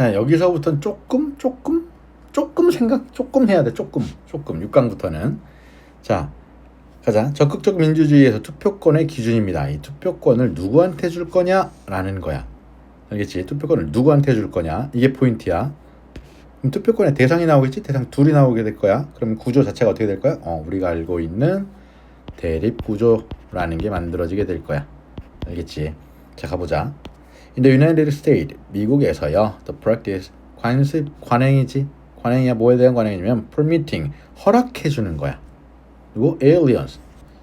자, 여기서부터는 조금 생각 조금 해야 돼. 조금 6강부터는. 자, 가자. 적극적 민주주의에서 투표권의 기준입니다. 이 투표권을 누구한테 줄 거냐라는 거야. 알겠지? 투표권을 누구한테 줄 거냐, 이게 포인트야. 그럼 투표권의 대상이 나오겠지? 대상 둘이 나오게 될 거야. 그럼 구조 자체가 어떻게 될 거야? 우리가 알고 있는 대립 구조라는 게 만들어지게 될 거야. 알겠지? 자, 가보자. In the United States, 미국에서요, the practice, 관행이지? 관행이야. 뭐에 대한 관행이냐면 permitting, 허락해주는 거야. 그리고 aliens,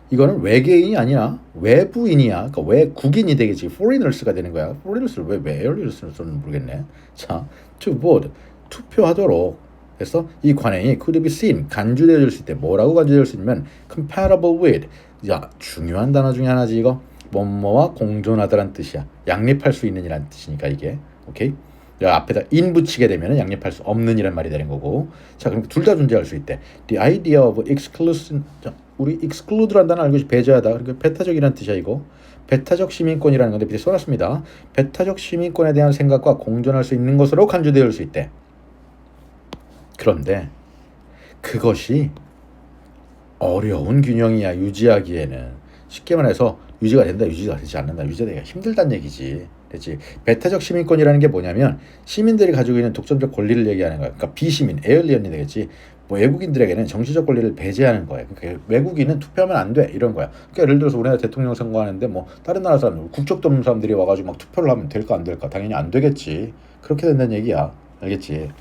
이거는 외계인이 아니라 외부인이야. 그러니까 외국인이 되겠지. foreigners가 되는 거야. foreigners를 왜 aliens를 쓰는지 모르겠네. 자, to vote, 투표하도록. 그래서 이 관행이 could be seen, 간주되어질 수 있대. 뭐라고 간주될 수 있냐면 compatible with, 야, 중요한 단어 중에 하나지 이거. 뭐뭐와 공존하다란 뜻이야. 양립할 수 있는 이란 뜻이니까 이게. 오케이? 야, 앞에다 in 붙이게 되면 양립할 수 없는 이란 말이 되는 거고. 자, 그럼 둘 다 존재할 수 있대. The idea of exclusion, 우리 exclude란 단어 알고 있지? 배제하다. 그러니까 배타적이란 뜻이야 이거. 배타적 시민권이라는 건데 밑에 써놨습니다. 배타적 시민권에 대한 생각과 공존할 수 있는 것으로 간주되어 수 있대. 그런데 그것이 어려운 균형이야. 유지하기에는. 쉽게 말해서 유지가 된다, 유지가 되지 않는다, 유지되기가 힘들다는 얘기지. 그렇지? 배타적 시민권이라는 게 뭐냐면 시민들이 가지고 있는 독점적 권리를 얘기하는 거야. 그러니까 비시민, 에얼리언이 되겠지. 뭐 외국인들에게는 정치적 권리를 배제하는 거야. 그러니까 외국인은 투표하면 안 돼, 이런 거야. 그러니까 예를 들어서 우리나라 대통령 선거하는데 뭐 다른 나라 사람, 국적도 없는 사람들이 와가지고 막 투표를 하면 될까 안 될까? 당연히 안 되겠지. 그렇게 된다는 얘기야. 알겠지?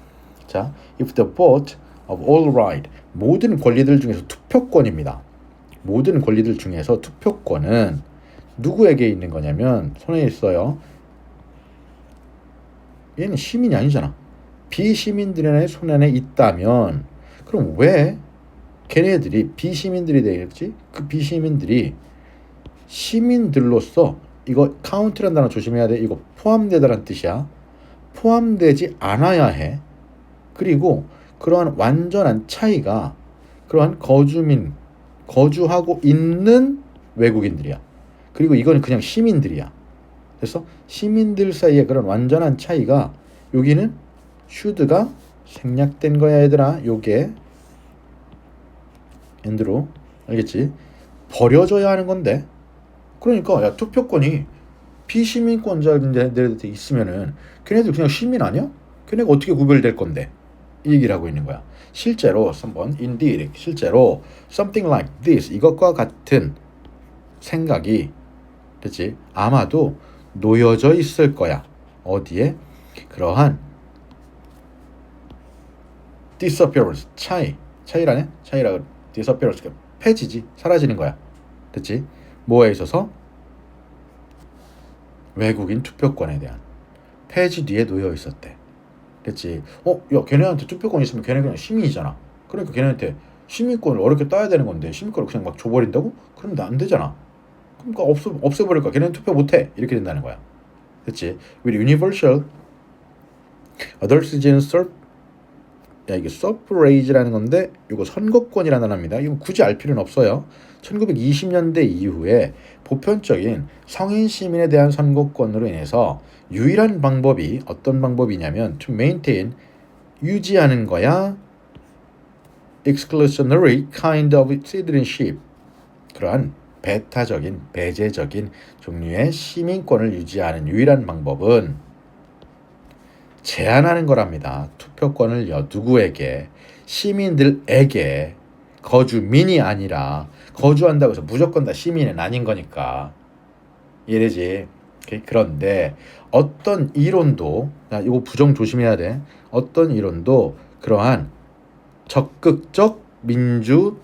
자, if the vote of all right, 모든 권리들 중에서 투표권입니다. 모든 권리들 중에서 투표권은 누구에게 있는 거냐면 손에 있어요. 얘는 시민이 아니잖아. 비시민들의 손 안에 있다면 그럼 왜 걔네들이 비시민들이 되겠지? 그 비시민들이 시민들로서, 이거 카운트라는 단어 조심해야 돼. 이거 포함되다란 뜻이야. 포함되지 않아야 해. 그리고 그러한 완전한 차이가 그러한 거주하고 있는 외국인들이야. 그리고 이건 그냥 시민들이야. 그래서 시민들 사이에 그런 완전한 차이가, 여기는 should가 생략된 거야 얘들아. 요게 엔드로, 알겠지? 버려져야 하는 건데. 그러니까 야, 투표권이 비시민권자들한테 있으면은 걔네들 그냥 시민 아니야? 걔네가 어떻게 구별될 건데? 이 얘기를 하고 있는 거야. 실제로 indeed, 실제로 something like this, 이것과 같은 생각이, 그렇지? 아마도 놓여져 있을 거야. 어디에? 그러한 disappearance, 차이라네? 차이라 disappearance, 폐지지, 사라지는 거야. 그렇지? 뭐에 있어서? 외국인 투표권에 대한 폐지 뒤에 놓여 있었대. 그렇지? 야, 걔네한테 투표권 있으면 걔네 그냥 시민이잖아. 그러니까 걔네한테 시민권을 어렵게 따야 되는 건데 시민권을 그냥 막 줘버린다고? 그러면 안 되잖아. 그러니까 없애버릴까? 걔네는 투표 못해. 이렇게 된다는 거야. 그렇지? With universal adult citizen, 이게 suffrage라는 건데 이거 선거권이라는 단어입니다. 이거 굳이 알 필요는 없어요. 1920년대 이후에 보편적인 성인 시민에 대한 선거권으로 인해서 유일한 방법이 어떤 방법이냐면 to maintain, 유지하는 거야. exclusionary kind of citizenship, 그러한 배타적인, 배제적인 종류의 시민권을 유지하는 유일한 방법은 제한하는 거랍니다. 투표권을 누구에게? 시민들에게. 거주민이 아니라, 거주한다고 해서 무조건 다 시민은 아닌 거니까. 이래지. 그런데 어떤 이론도, 이거 부정 조심해야 돼. 어떤 이론도 그러한 적극적 민주주의에,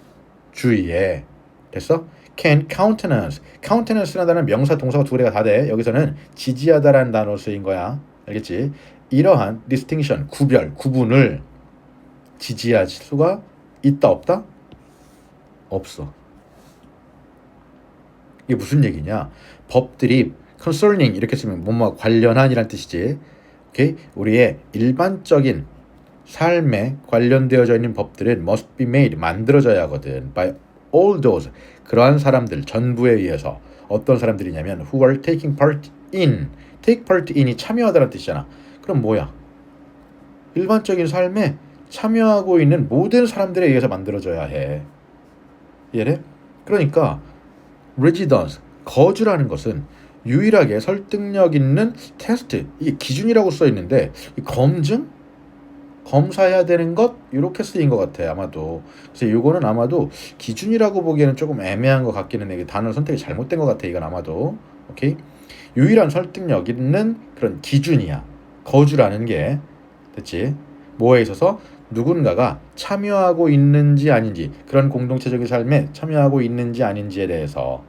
됐어? can countenance라는 단어는 명사 동사가 두 개가 다 돼. 여기서는 지지하다라는 단어로 쓰인 거야. 알겠지? 이러한 distinction, 구분을 지지할 수가 있다 없다? 없어. 이게 무슨 얘기냐? 법들이 concerning 이렇게 쓰면 뭐뭐 관련한이란 뜻이지. 오케이? 우리의 일반적인 삶에 관련되어져 있는 법들은 must be made, 만들어져야 하거든. by all those, 그러한 사람들 전부에 의해서. 어떤 사람들이냐면 who are taking part in, take part in이 참여하다는 뜻이잖아. 그럼 뭐야? 일반적인 삶에 참여하고 있는 모든 사람들에 의해서 만들어져야 해. 이해돼? 그러니까 residence, 거주라는 것은 유일하게 설득력 있는 테스트, 이게 기준이라고 써 있는데 이 검증? 검사해야 되는 것 이렇게 쓰인 것 같아 아마도. 그래서 이거는 아마도 기준이라고 보기에는 조금 애매한 것 같기는 해. 단어 선택이 잘못된 것 같아 이건 아마도. 오케이. 유일한 설득력 있는 그런 기준이야 거주라는 게. 됐지? 뭐에 있어서 누군가가 참여하고 있는지 아닌지, 그런 공동체적인 삶에 참여하고 있는지 아닌지에 대해서.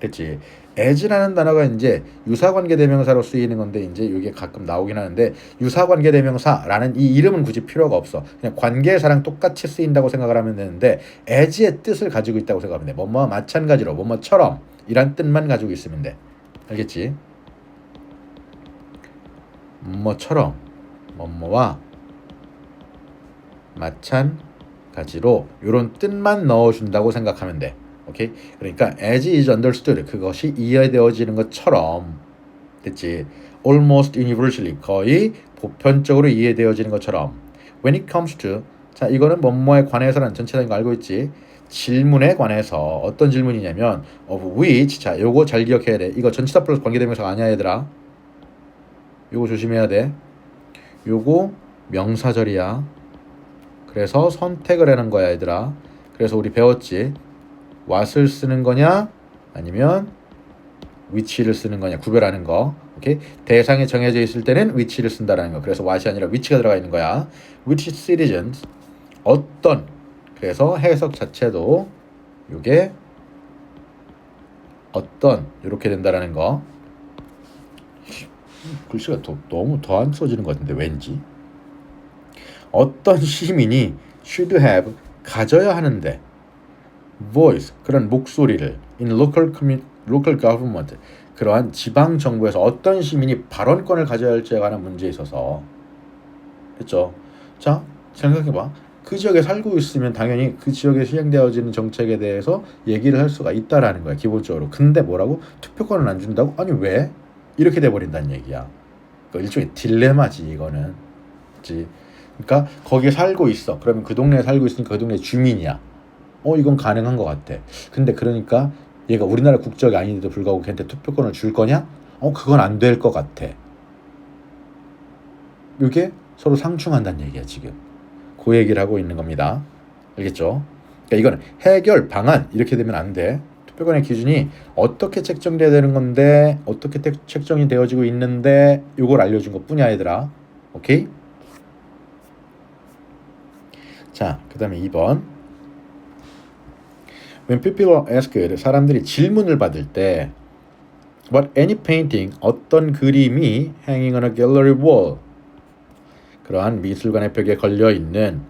됐지? as라는 단어가 이제 유사관계 대명사로 쓰이는 건데 이제 이게 가끔 나오긴 하는데, 유사관계 대명사라는 이 이름은 굳이 필요가 없어. 그냥 관계사랑 똑같이 쓰인다고 생각을 하면 되는데 as의 뜻을 가지고 있다고 생각하면 돼. 뭐뭐 마찬가지로, 뭐뭐처럼 이란 뜻만 가지고 있으면 돼. 알겠지? 뭐뭐처럼, 뭐뭐와 마찬가지로 이런 뜻만 넣어준다고 생각하면 돼. 오케이? 그러니까 as is understood, 그것이 이해되어지는 것처럼. 됐지? almost universally, 거의 보편적으로 이해되어지는 것처럼. when it comes to, 자 이거는 뭐뭐에 관해서라는 전체적인 거 알고 있지? 질문에 관해서. 어떤 질문이냐면 of which, 자 요거 잘 기억해야 돼. 이거 전치사 플러스 관계대명사가 아니야 얘들아. 요거 조심해야 돼. 요거 명사절이야. 그래서 선택을 하는 거야 얘들아. 그래서 우리 배웠지? what을 쓰는 거냐 아니면 which를 쓰는 거냐 구별하는 거. 오케이? 대상이 정해져 있을 때는 which를 쓴다라는 거. 그래서 what이 아니라 which가 들어가 있는 거야. which citizens, 어떤. 그래서 해석 자체도 요게 어떤 이렇게 된다라는 거. 글씨가 너무 더 안 써지는 것 같은데 왠지. 어떤 시민이 should have, 가져야 하는데, voice, 그런 목소리를 in local government, 그러한 지방 정부에서 어떤 시민이 발언권을 가져야 할지에 관한 문제에 있어서. 됐죠? 자, 생각해봐. 그 지역에 살고 있으면 당연히 그 지역에 시행되어지는 정책에 대해서 얘기를 할 수가 있다라는 거야 기본적으로. 근데 뭐라고? 투표권을 안 준다고? 아니 왜? 이렇게 돼버린다는 얘기야. 그 일종의 딜레마지 이거는. 그치? 그러니까 거기에 살고 있어. 그러면 그 동네에 살고 있으니까 그 동네 주민이야. 이건 가능한 것 같아. 근데 그러니까 얘가 우리나라 국적이 아닌데도 불구하고 걔한테 투표권을 줄 거냐? 그건 안 될 것 같아. 이게 서로 상충한다는 얘기야 지금. 그 얘기를 하고 있는 겁니다. 알겠죠? 그러니까 이거는 해결 방안 이렇게 되면 안 돼. 투표권의 기준이 어떻게 책정돼야 되는 건데, 어떻게 책정이 되어지고 있는데, 이걸 알려준 것 뿐이야 얘들아. 오케이? 자, 그 다음에 2번. When people are asked, 사람들이 질문을 받을 때 What any painting, 어떤 그림이 hanging on a gallery wall, 그러한 미술관의 벽에 걸려있는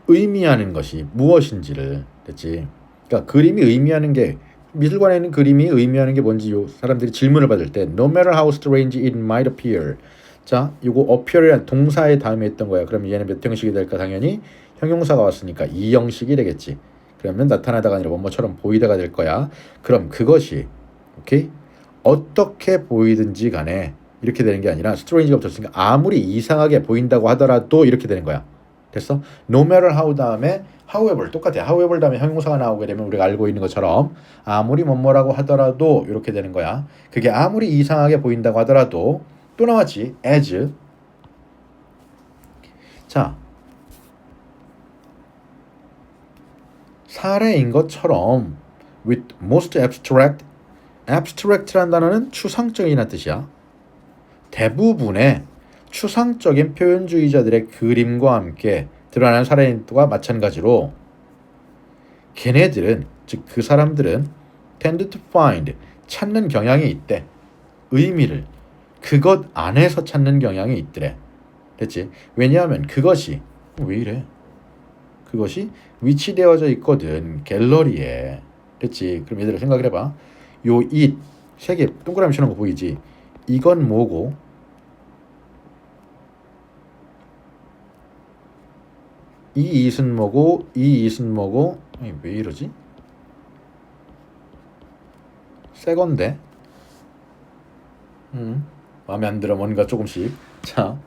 의미하는 것이 무엇인지를. 됐지? 그러니까 그림이 의미하는 게, 미술관에 있는 그림이 의미하는 게 뭔지 사람들이 질문을 받을 때 No matter how strange it might appear, 자 이거 appear이란 동사의 다음에 있던 거야. 그럼 얘는 몇 형식이 될까? 당연히 형용사가 왔으니까 2형식이 되겠지. 그러면 나타나다가 아니라 뭐뭐처럼 보이다가 될 거야. 그럼 그것이 오케이? 어떻게 보이든지 간에 이렇게 되는 게 아니라 strange가 붙었으니까 아무리 이상하게 보인다고 하더라도 이렇게 되는 거야. 됐어? No matter how 다음에 however 똑같아. however 다음에 형용사가 나오게 되면 우리가 알고 있는 것처럼 아무리 뭐뭐라고 하더라도 이렇게 되는 거야. 그게 아무리 이상하게 보인다고 하더라도 또 나왔지. as. 자, 사례인 것처럼 with most abstract. abstract라는 단어는 추상적이라는 뜻이야. 대부분의 추상적인 표현주의자들의 그림과 함께 드러나는 사례인과 마찬가지로 걔네들은, 즉 그 사람들은 tend to find, 찾는 경향이 있대. 의미를 그것 안에서 찾는 경향이 있더래. 됐지? 왜냐하면 그것이, 왜 이래? 그것이 위치되어져 있거든 갤러리에. 됐지? 그럼 얘들아 생각을 해봐. 요 it 세 개 동그라미 치는 거 보이지? 이건 뭐고, 이 it은 뭐고, 이 it은 뭐고. 아니, 왜 이러지? 새 건데. 마음에 안 들어 뭔가 조금씩. 자,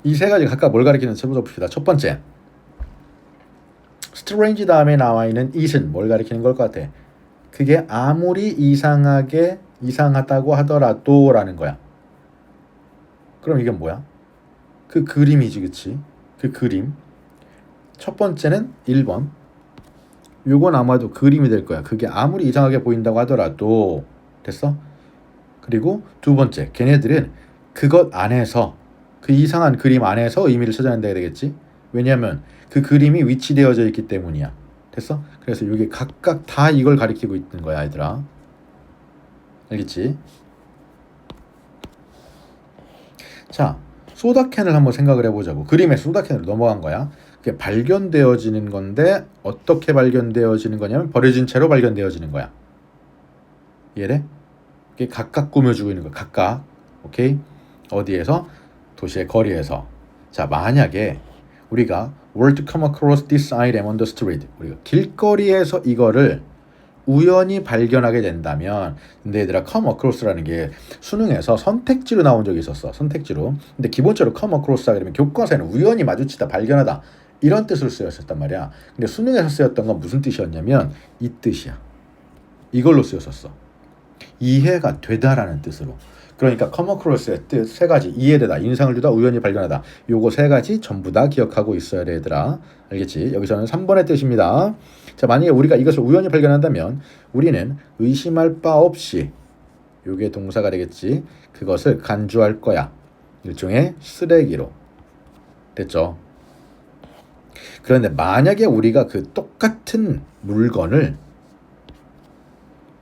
이 세 가지 각각 뭘 가리키는지 해보자 봅시다. 첫 번째, strange 다음에 나와 있는 it은 뭘 가리키는 걸 것 같아? 그게 아무리 이상하다고 하더라도 라는 거야. 그럼 이게 뭐야? 그 그림이지, 그치? 그 그림. 첫 번째는 1번. 요건 아마도 그림이 될 거야. 그게 아무리 이상하게 보인다고 하더라도. 됐어? 그리고 두 번째, 걔네들은 그것 안에서, 그 이상한 그림 안에서 의미를 찾아낸다 되겠지? 왜냐하면 그 그림이 위치되어져 있기 때문이야. 됐어? 그래서 이게 각각 다 이걸 가리키고 있는 거야, 얘들아. 알겠지? 자, 소다캔을 한번 생각을 해보자고. 그림에 소다캔으로 넘어간 거야. 그게 발견되어지는 건데 어떻게 발견되어지는 거냐면 버려진 채로 발견되어지는 거야. 이해돼? 이게 각각 꾸며주고 있는 거야. 각각. 오케이? 어디에서? 도시의 거리에서. 자, 만약에 우리가 were to come across this item on the street, 우리가 길거리에서 이거를 우연히 발견하게 된다면, 근데 얘들아 come across라는 게 수능에서 선택지로 나온 적이 있었어. 선택지로. 근데 기본적으로 come across라 그러면 교과서에는 우연히 마주치다, 발견하다 이런 뜻으로 쓰였었단 말이야. 근데 수능에서 쓰였던 건 무슨 뜻이었냐면 이 뜻이야. 이걸로 쓰였었어. 이해가 되다라는 뜻으로. 그러니까 come across의 뜻 세 가지, 이해되다, 인상을 주다, 우연히 발견하다. 요거 세 가지 전부 다 기억하고 있어야 돼, 얘들아. 알겠지? 여기서는 3번의 뜻입니다. 자, 만약에 우리가 이것을 우연히 발견한다면 우리는 의심할 바 없이, 요게 동사가 되겠지, 그것을 간주할 거야. 일종의 쓰레기로. 됐죠? 그런데 만약에 우리가 그 똑같은 물건을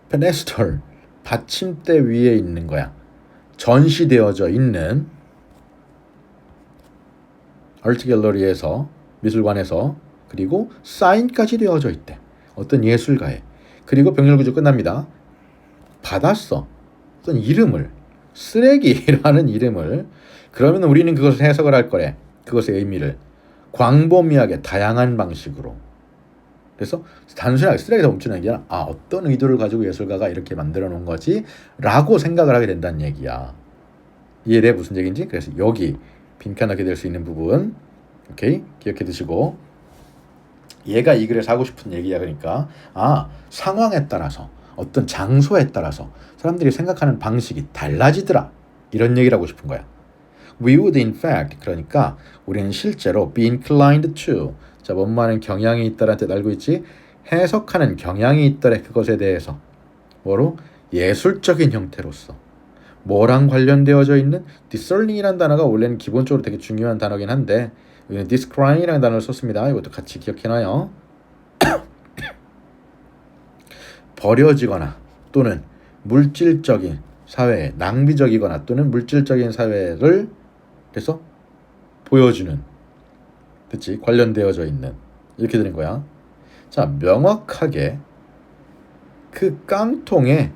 페데스털, 받침대 위에 있는 거야. 전시되어져 있는 아트 갤러리에서, 미술관에서, 그리고 사인까지 되어져 있대. 어떤 예술가에. 그리고 병렬구조 끝납니다. 받았어. 어떤 이름을, 쓰레기라는 이름을. 그러면 우리는 그것을 해석을 할 거래. 그것의 의미를 광범위하게 다양한 방식으로. 그래서 단순하게 쓰레기에서 멈추는 게 아니라 어떤 의도를 가지고 예술가가 이렇게 만들어 놓은 거지? 라고 생각을 하게 된다는 얘기야. 이해돼? 무슨 얘기인지? 그래서 여기 빈칸하게 될 수 있는 부분, 오케이? 기억해 두시고, 얘가 이 글에서 하고 싶은 얘기야. 그러니까 상황에 따라서, 어떤 장소에 따라서 사람들이 생각하는 방식이 달라지더라, 이런 얘기를 하고 싶은 거야. We would in fact, 그러니까 우리는 실제로 be inclined to, 자, 뭔말은 경향이 있다라는 뜻 알고 있지? 해석하는 경향이 있더래. 그것에 대해서 뭐로? 예술적인 형태로서. 뭐랑 관련되어져 있는? discerning이라는 단어가 원래는 기본적으로 되게 중요한 단어긴 한데 여기는 descrying이라는 단어를 썼습니다. 이것도 같이 기억해놔요. 버려지거나 또는 물질적인 사회에, 낭비적이거나 또는 물질적인 사회를 그래서 보여주는, 그치? 관련되어져 있는, 이렇게 되는 거야. 자, 명확하게 그 깡통의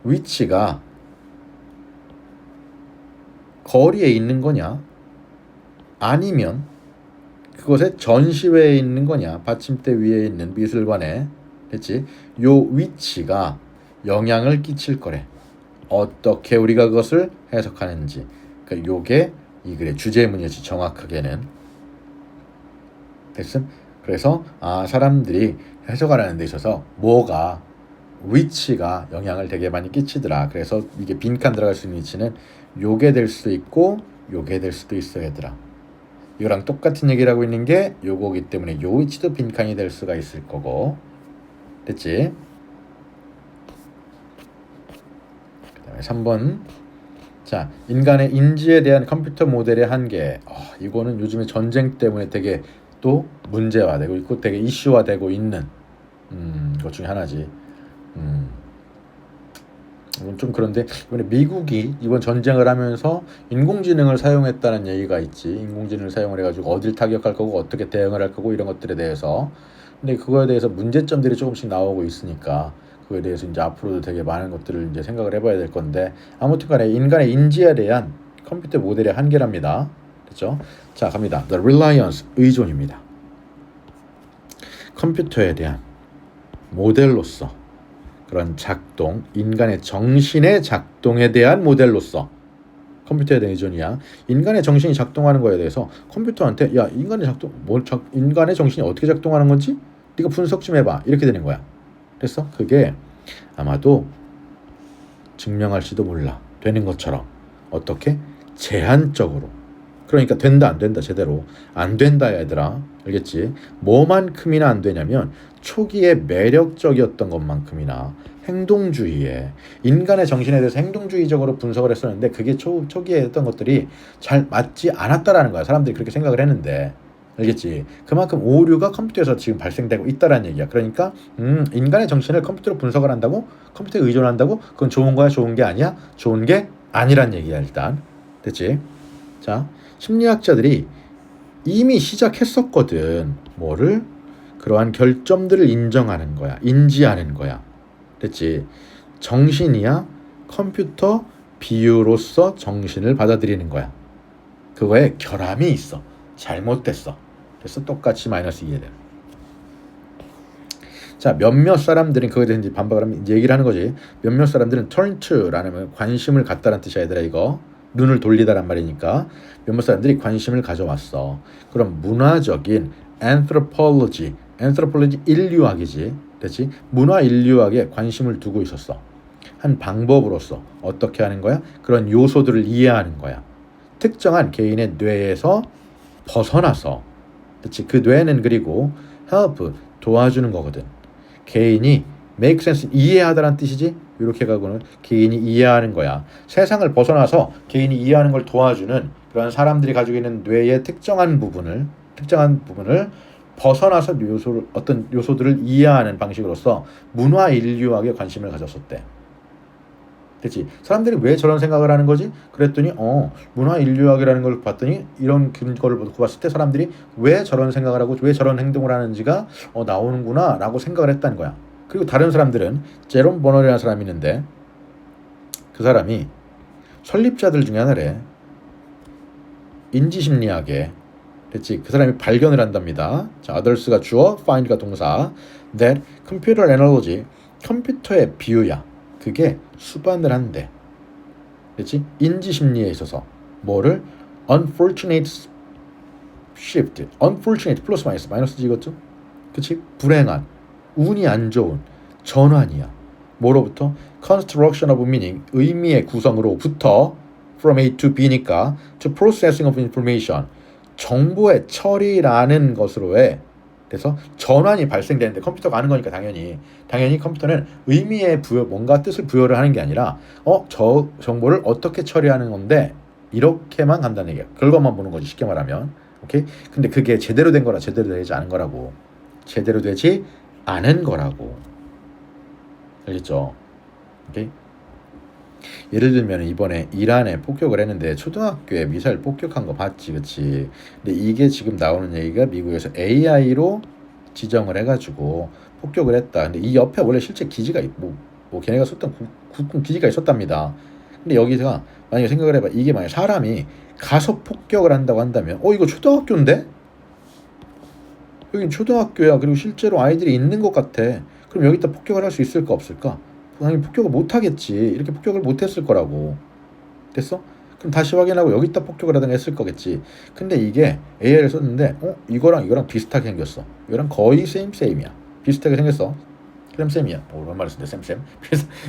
위치가 거리에 있는 거냐, 아니면 그것의 전시회에 있는 거냐, 받침대 위에 있는 미술관에, 그치? 요 위치가 영향을 끼칠 거래. 어떻게 우리가 그것을 해석하는지. 그러니까 요게 이 글의 주제문이었지, 정확하게는. 됐음? 그래서 사람들이 해석하는 데 있어서 뭐가, 위치가 영향을 되게 많이 끼치더라. 그래서 이게 빈칸 들어갈 수 있는 위치는 요게 될 수도 있고 요게 될 수도 있어, 얘들아. 이거랑 똑같은 얘기를 하고 있는 게 요거기 때문에 요 위치도 빈칸이 될 수가 있을 거고. 됐지? 그 다음에 3번. 자, 인간의 인지에 대한 컴퓨터 모델의 한계. 이거는 요즘에 전쟁 때문에 되게 또 문제화되고 있고 되게 이슈화되고 있는 것 중에 하나지. 이건 좀 그런데 이번에 미국이 이번 전쟁을 하면서 인공지능을 사용했다는 얘기가 있지. 인공지능을 사용을 해가지고 어딜 타격할 거고 어떻게 대응을 할 거고 이런 것들에 대해서. 근데 그거에 대해서 문제점들이 조금씩 나오고 있으니까 그거에 대해서 이제 앞으로도 되게 많은 것들을 이제 생각을 해봐야 될 건데, 아무튼간에 인간의 인지에 대한 컴퓨터 모델의 한계랍니다. 됐죠? 자, 갑니다. The reliance, 의존입니다. 컴퓨터에 대한 모델로서 그런 작동, 인간의 정신의 작동에 대한 모델로서 컴퓨터에 대한 의존이야. 인간의 정신이 작동하는 거에 대해서 컴퓨터한테 야 인간의 정신이 어떻게 작동하는 건지 네가 분석 좀 해봐 이렇게 되는 거야. 그래서 그게 아마도 증명할지도 몰라 되는 것처럼 어떻게 제한적으로 그러니까 된다 안 된다 제대로 안 된다 얘들아 알겠지? 뭐만큼이나 안 되냐면 초기에 매력적이었던 것만큼이나 행동주의에 인간의 정신에 대해서 행동주의적으로 분석을 했었는데 그게 초기에 했던 것들이 잘 맞지 않았다라는 거야. 사람들이 그렇게 생각을 했는데 알겠지? 그만큼 오류가 컴퓨터에서 지금 발생되고 있다라는 얘기야. 그러니까 인간의 정신을 컴퓨터로 분석을 한다고 컴퓨터에 의존한다고 그건 좋은 거야 좋은 게 아니야 좋은 게 아니란 얘기야 일단. 됐지? 자 심리학자들이 이미 시작했었거든. 뭐를? 그러한 결점들을 인정하는 거야. 인지하는 거야. 됐지? 정신이야 컴퓨터 비유로서 정신을 받아들이는 거야. 그거에 결함이 있어. 잘못됐어. 그래서 똑같이 마이너스 2에 돼. 자 몇몇 사람들은 그거에 대해서 반박을 하면 이제 얘기를 하는 거지. 몇몇 사람들은 turn to라는 관심을 갖다라는 뜻이야 얘들아 이거. 눈을 돌리다란 말이니까 몇몇 사람들이 관심을 가져왔어. 그럼 문화적인 anthropology 인류학이지. 됐지? 문화 인류학에 관심을 두고 있었어. 한 방법으로서 어떻게 하는 거야? 그런 요소들을 이해하는 거야. 특정한 개인의 뇌에서 벗어나서 그렇지? 그 뇌는 그리고 help 도와주는 거거든. 개인이 make sense 이해하다라는 뜻이지. 이렇게 가고는 개인이 이해하는 거야. 세상을 벗어나서 개인이 이해하는 걸 도와주는 그런 사람들이 가지고 있는 뇌의 특정한 부분을 벗어나서 어떤 요소들을 이해하는 방식으로서 문화 인류학에 관심을 가졌었대. 그렇지? 사람들이 왜 저런 생각을 하는 거지? 그랬더니 문화 인류학이라는 걸 봤더니 이런 근거를 놓고 봤을 때 사람들이 왜 저런 생각을 하고 왜 저런 행동을 하는지가 나오는구나 라고 생각을 했다는 거야. 그리고 다른 사람들은 제롬 버널이라는 사람이 있는데 그 사람이 설립자들 중에 하나래. 인지심리학에 됐지? 그 사람이 발견을 한답니다. 자, others가 주어, find가 동사. that computer analogy 컴퓨터의 비유야. 그게 수반을 한대. 됐지? 인지심리에 있어서 뭐를 unfortunate shift, unfortunate 플러스 마이너스지 이것도. 그치? 불행한, 운이 안 좋은 전환이야. 뭐로부터? construction of meaning, 의미의 구성으로부터 from A to B니까 to processing of information, 정보의 처리라는 것으로의 그래서 전환이 발생되는데 컴퓨터가 하는 거니까 당연히 컴퓨터는 의미의 부여 뭔가 뜻을 부여를 하는 게 아니라 저 정보를 어떻게 처리하는 건데 이렇게만 간다는 얘기야. 결과만 보는 거지 쉽게 말하면. 오케이? 근데 그게 제대로 된 거라 제대로 되지 않은 거라고. 제대로 되지 않은 거라고. 알겠죠? 오케이? 예를 들면 이번에 이란에 폭격을 했는데 초등학교에 미사일 폭격한 거 봤지, 그치? 근데 이게 지금 나오는 얘기가 미국에서 AI로 지정을 해가지고 폭격을 했다. 근데 이 옆에 원래 실제 기지가 뭐 걔네가 썼던 국군 기지가 있었답니다. 근데 여기서 만약에 생각을 해봐. 이게 만약 사람이 가서 폭격을 한다고 한다면 이거 초등학교인데? 여긴 초등학교야. 그리고 실제로 아이들이 있는 것 같아. 그럼 여기다 폭격을 할 수 있을까 없을까? 당연히 폭격을 못하겠지. 이렇게 폭격을 못했을 거라고. 됐어? 그럼 다시 확인하고 여기다 폭격을 하든가 했을 거겠지. 근데 이게 AI를 썼는데 이거랑 비슷하게 생겼어. 이거랑 거의 세임이야. 비슷하게 생겼어. 쌤이야. 오랜 말을 쓰는데 쌤.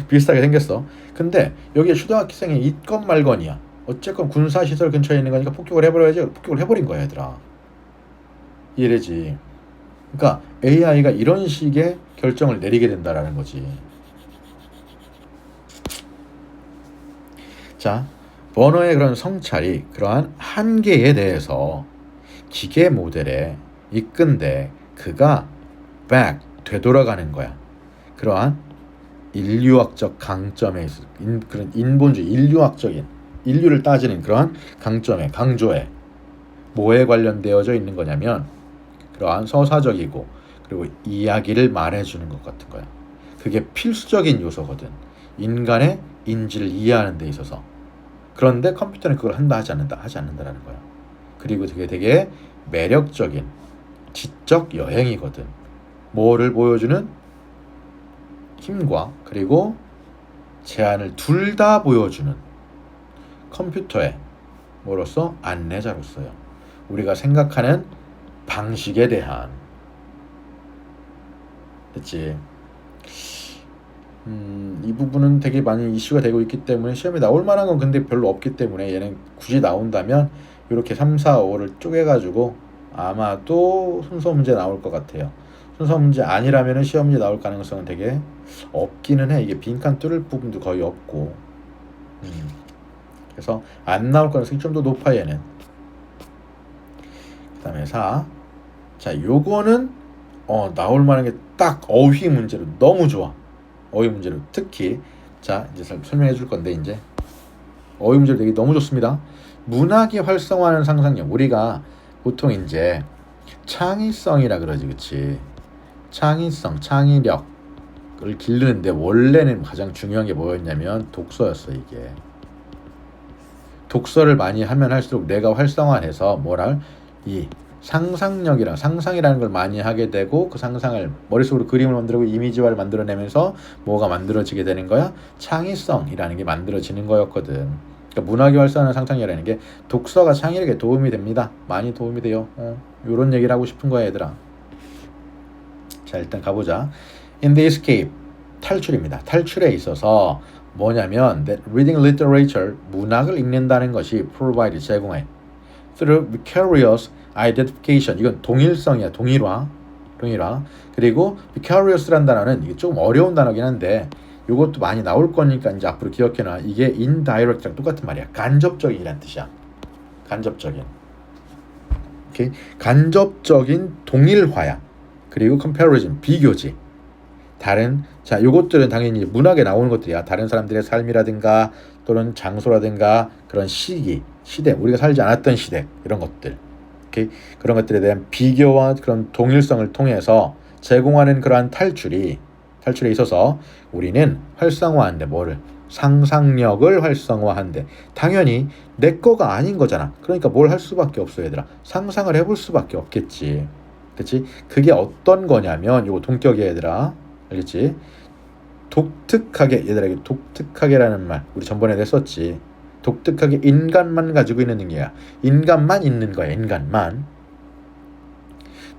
비슷하게 생겼어. 근데 여기에 초등학생이 있건 말건이야. 어쨌건 군사시설 근처에 있는 거니까 폭격을 해버려야지. 폭격을 해버린 거야 얘들아. 이래지. 그러니까 AI가 이런 식의 결정을 내리게 된다라는 거지. 자, 버너의 그런 성찰이 그러한 한계에 대해서 기계 모델에 이끈데 그가 back 되돌아가는 거야. 그러한 인류학적 강점에 있어 그런 인본주의 인류학적인 인류를 따지는 그러한 강조에 뭐에 관련되어져 있는 거냐면 그러한 서사적이고 그리고 이야기를 말해주는 것 같은 거야. 그게 필수적인 요소거든. 인간의 인지를 이해하는 데 있어서. 그런데 컴퓨터는 그걸 하지 않는다라는 거야. 그리고 그게 되게 매력적인 지적 여행이거든. 뭐를 보여주는 힘과 그리고 제한을 둘 다 보여주는 컴퓨터의 뭐로서 안내자로서요. 우리가 생각하는 방식에 대한 됐지. 이 부분은 되게 많이 이슈가 되고 있기 때문에 시험에 나올 만한 건 근데 별로 없기 때문에 얘는 굳이 나온다면 이렇게 3, 4, 5를 쪼개가지고 아마도 순서 문제 나올 것 같아요. 순서 문제 아니라면 시험 문제 나올 가능성은 되게 없기는 해. 이게 빈칸 뚫을 부분도 거의 없고. 그래서 안 나올 가능성이 좀 더 높아 얘는. 그 다음에 4. 자, 요거는 나올 만한 게 딱 어휘 문제로 너무 좋아. 어휘 문제로 특히 자 이제 설명해 줄 건데 이제 어휘 문제로 되게 너무 좋습니다. 문학이 활성화하는 상상력. 우리가 보통 이제 창의성이라 그러지, 그치? 창의성, 창의력을 기르는데 원래는 가장 중요한 게 뭐였냐면 독서였어. 이게 독서를 많이 하면 할수록 내가 활성화해서 뭐랄 이 상상력이랑 상상이라는 걸 많이 하게 되고 그 상상을 머릿속으로 그림을 만들고 이미지화를 만들어내면서 뭐가 만들어지게 되는 거야? 창의성이라는 게 만들어지는 거였거든. 그러니까 문학이 활성화하는 상상력이라는 게 독서가 창의력에 도움이 됩니다. 많이 도움이 돼요. 이런 얘기를 하고 싶은 거야 얘들아. 자, 일단 가보자. In the escape, 탈출입니다. 탈출에 있어서 뭐냐면 that reading literature, 문학을 읽는다는 것이 provide, 제공해 through vicarious identification, 이건 동일성이야. 동일화. 그리고 vicarious라는 단어는 이게 조금 어려운 단어긴 한데 이것도 많이 나올 거니까 이제 앞으로 기억해놔. 이게 indirect랑 똑같은 말이야. 간접적인이란 뜻이야. 간접적인. 오케이? 간접적인 동일화야. 그리고 comparison, 비교지. 다른 자, 요것들은 당연히 문학에 나오는 것들이야. 다른 사람들의 삶이라든가 또는 장소라든가 그런 시기, 시대, 우리가 살지 않았던 시대 이런 것들. 오케이? 그런 것들에 대한 비교와 그런 동일성을 통해서 제공하는 그러한 탈출에 있어서 우리는 활성화한대. 뭐를? 상상력을 활성화한대. 당연히 내 거가 아닌 거잖아. 그러니까 뭘 할 수밖에 없어 얘들아. 상상을 해볼 수밖에 없겠지. 그치? 그게 어떤 거냐면 요거 동격이야 얘들아. 알겠지? 독특하게, 얘들아, 이게 독특하게라는 말 우리 전번에 냈었지. 독특하게 인간만 가지고 있는 능력이야. 인간만 있는 거야. 인간만.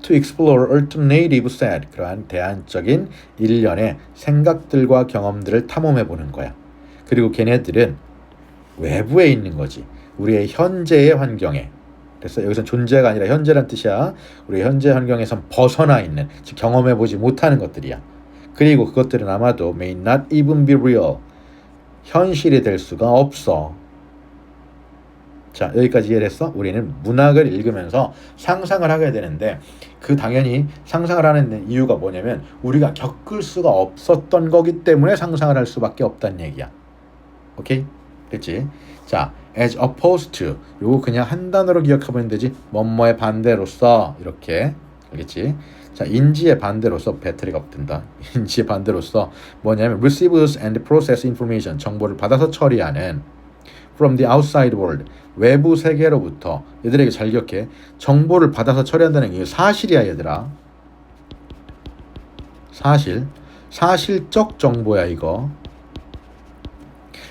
To explore alternative set, 그러한 대안적인 일련의 생각들과 경험들을 탐험해보는 거야. 그리고 걔네들은 외부에 있는 거지. 우리의 현재의 환경에. 그래서 여기서 존재가 아니라 현재란 뜻이야. 우리 현재 환경에선 벗어나 있는, 즉 경험해보지 못하는 것들이야. 그리고 그것들은 아마도 may not even be real, 현실이 될 수가 없어. 자, 여기까지 이해를 했어? 우리는 문학을 읽으면서 상상을 하게 되는데 그 당연히 상상을 하는 이유가 뭐냐면 우리가 겪을 수가 없었던 거기 때문에 상상을 할 수밖에 없다는 얘기야. 오케이? 됐지? 자, as opposed to, 요거 그냥 한 단어로 기억하면 되지. 뭐뭐의 반대로서, 이렇게. 알겠지? 자, 인지의 반대로서, 배터리가 없든다. 인지의 반대로서 뭐냐면 receives and process information, 정보를 받아서 처리하는 from the outside world, 외부 세계로부터. 얘들에게 잘 기억해. 정보를 받아서 처리한다는 게 사실이야 얘들아. 사실적 정보야 이거.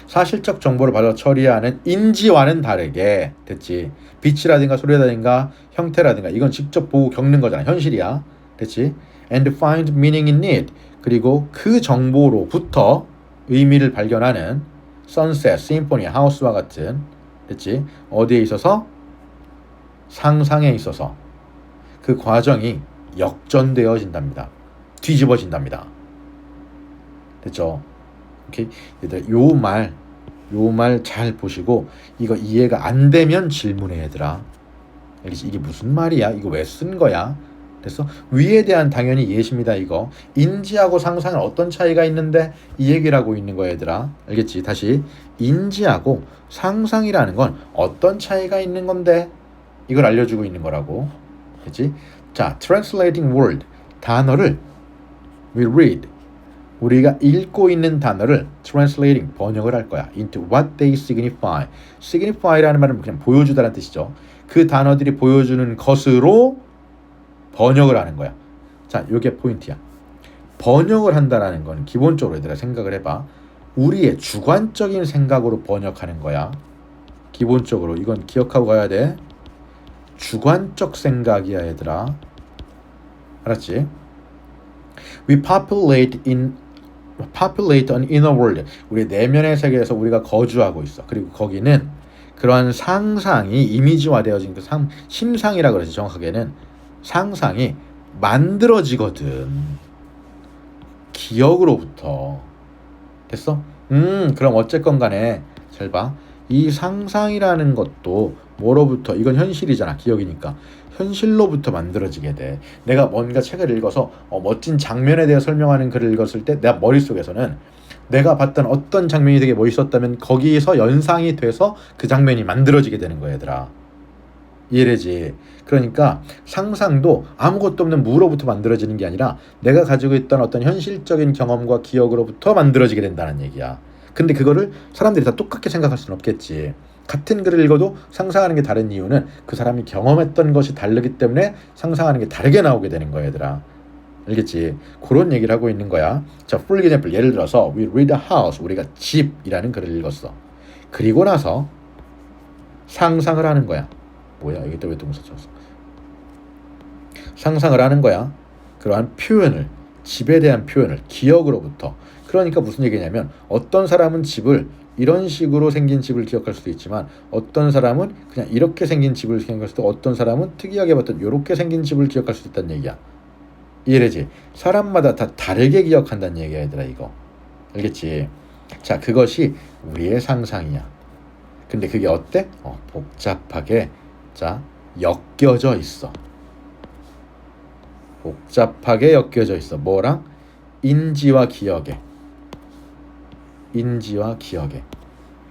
사실적 정보를 받아 처리하는 인지와는 다르게, 됐지? 빛이라든가 소리라든가 형태라든가 이건 직접 보고 겪는 거잖아. 현실이야. 됐지? And find meaning in it. 그리고 그 정보로부터 의미를 발견하는 sunset, symphony, 하우스와 같은, 됐지? 어디에 있어서? 상상에 있어서 그 과정이 역전되어진답니다. 뒤집어진답니다. 됐죠? 오케이? 요 말 잘 보시고 이거 이해가 안 되면 질문해 얘들아. 알겠지? 이게 무슨 말이야? 이거 왜 쓴 거야? 그래서 위에 대한 당연히 예시입니다. 이거 인지하고 상상은 어떤 차이가 있는데 이 얘기를 하고 있는 거야 얘들아. 알겠지? 다시 인지하고 상상이라는 건 어떤 차이가 있는 건데 이걸 알려주고 있는 거라고. 그치? 자, translating word, 단어를 we read, 우리가 읽고 있는 단어를 translating, 번역을 할 거야. into what they signify. signify라는 말은 그냥 보여주다라는 뜻이죠. 그 단어들이 보여주는 것으로 번역을 하는 거야. 자, 요게 포인트야. 번역을 한다라는 건 기본적으로 얘들아 생각을 해봐. 우리의 주관적인 생각으로 번역하는 거야. 기본적으로 이건 기억하고 가야 돼. 주관적 생각이야 얘들아. 알았지? We populate an inner world. 우리 내면의 세계에서 우리가 거주하고 있어. 그리고 거기는 그러한 상상이 이미지화되어진 그 심상이라 그러지. 정확하게는 상상이 만들어지거든. 기억으로부터. 됐어? 그럼 어쨌건 간에 잘 봐. 이 상상이라는 것도 뭐로부터, 이건 현실이잖아. 기억이니까. 현실로부터 만들어지게 돼. 내가 뭔가 책을 읽어서 멋진 장면에 대해 설명하는 글을 읽었을 때 내 머릿속에서는 내가 봤던 어떤 장면이 되게 멋있었다면 거기에서 연상이 돼서 그 장면이 만들어지게 되는 거야 얘들아. 이해되지? 그러니까 상상도 아무것도 없는 무로부터 만들어지는 게 아니라 내가 가지고 있던 어떤 현실적인 경험과 기억으로부터 만들어지게 된다는 얘기야. 근데 그거를 사람들이 다 똑같게 생각할 수는 없겠지. 같은 글을 읽어도 상상하는 게 다른 이유는 그 사람이 경험했던 것이 다르기 때문에 상상하는 게 다르게 나오게 되는 거야 얘들아. 알겠지? 그런 얘기를 하고 있는 거야. 자, for example, 예를 들어서 we read a house, 우리가 집이라는 글을 읽었어. 그리고 나서 상상을 하는 거야. 뭐야? 여기 또 왜 동사 썼어? 상상을 하는 거야. 그러한 표현을, 집에 대한 표현을 기억으로부터. 그러니까 무슨 얘기냐면 어떤 사람은 집을 이런 식으로 생긴 집을 기억할 수도 있지만 어떤 사람은 그냥 이렇게 생긴 집을 기억할 수도 있고 어떤 사람은 특이하게 봤던 이렇게 생긴 집을 기억할 수도 있다는 얘기야. 이해되지? 사람마다 다 다르게 기억한다는 얘기야 얘들아 이거. 알겠지? 자, 그것이 우리의 상상이야. 근데 그게 어때? 복잡하게 자 엮여져 있어. 복잡하게 엮여져 있어. 뭐랑? 인지와 기억에. 인지와 기억에.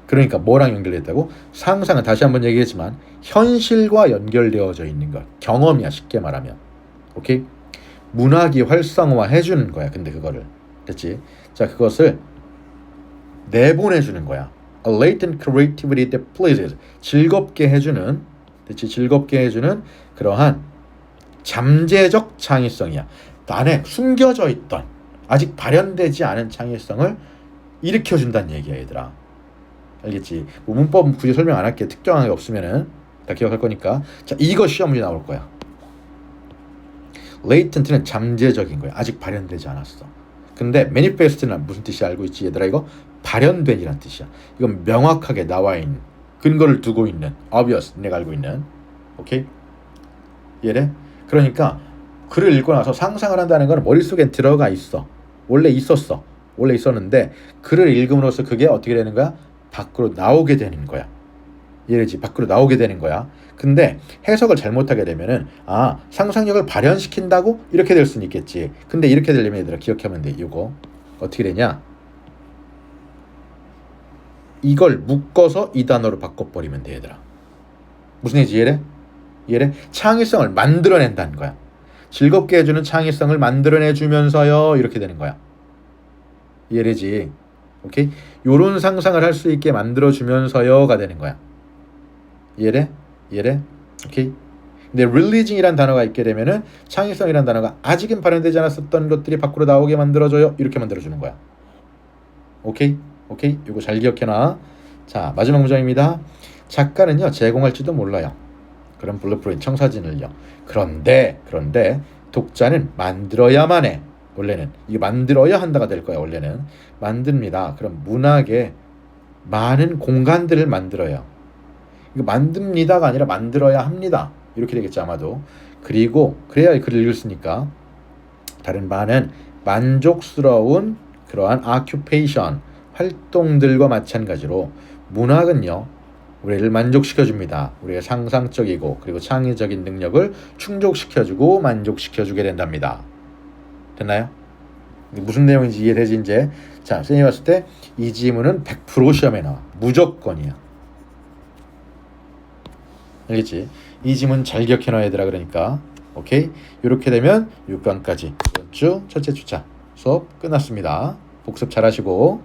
그러니까 뭐랑 연결됐다고? 상상은 다시 한번 얘기했지만 현실과 연결되어져 있는 것. 경험이야 쉽게 말하면. 오케이? 문학이 활성화해 주는 거야. 근데 그거를. 됐지? 자, 그것을 내보내주는 거야. A latent creativity that pleases. 즐겁게 해주는, 됐지? 즐겁게 해주는 그러한 잠재적 창의성이야. 안에 숨겨져 있던 아직 발현되지 않은 창의성을 일으켜준다는 얘기야 얘들아. 알겠지? 뭐 문법은 굳이 설명 안 할게. 특정한 게 없으면은 다 기억할 거니까. 자, 이거 시험 문제 나올 거야. latent는 잠재적인 거야. 아직 발현되지 않았어. 근데 manifest는 무슨 뜻이 알고 있지 얘들아? 이거 발현된이란 뜻이야. 이건 명확하게 나와 있는, 근거를 두고 있는, obvious, 내가 알고 있는. 오케이? 이해돼? 그러니까 글을 읽고 나서 상상을 한다는 건 머릿속에 들어가 있어. 원래 있었어. 원래 있었는데 글을 읽음으로써 그게 어떻게 되는 거야? 밖으로 나오게 되는 거야. 이해되지? 밖으로 나오게 되는 거야. 근데 해석을 잘못하게 되면은 상상력을 발현시킨다고 이렇게 될 수는 있겠지. 근데 이렇게 되려면 얘들아 기억하면 돼. 이거 어떻게 되냐? 이걸 묶어서 이 단어로 바꿔버리면 돼 얘들아. 무슨 얘기지? 이해돼? 이해돼? 창의성을 만들어낸다는 거야. 즐겁게 해주는 창의성을 만들어내주면서요 이렇게 되는 거야. 이해되지? 오케이? 요런 상상을 할 수 있게 만들어주면서요가 되는 거야. 이해돼? 이해돼? 오케이? 근데 religion이란 단어가 있게 되면은 창의성이란 단어가 아직은 발현되지 않았었던 것들이 밖으로 나오게 만들어줘요 이렇게 만들어주는 거야. 오케이? 오케이? 이거 잘 기억해놔. 자, 마지막 문장입니다. 작가는요 제공할지도 몰라요. 그런 블루프린트 청사진을요. 그런데 독자는 만들어야만 해. 원래는 이거 만들어야 한다가 될 거야. 원래는 만듭니다. 그럼 문학에 많은 공간들을 만들어요. 이거 만듭니다가 아니라 만들어야 합니다. 이렇게 되겠지 아마도. 그리고 그래야 글을 읽었으니까 다른 바는 만족스러운 그러한 occupation 활동들과 마찬가지로 문학은요 우리를 만족시켜줍니다. 우리의 상상적이고 그리고 창의적인 능력을 충족시켜주고 만족시켜주게 된답니다. 됐나요? 무슨 내용인지 이해되지 이제? 자, 선생님이 봤을 때 이 지문은 100% 시험에 나와. 무조건이야. 알겠지? 이 지문 잘 기억해놔야 얘들아. 그러니까 오케이? 이렇게 되면 6강까지 이번 주 첫째 주차 수업 끝났습니다. 복습 잘하시고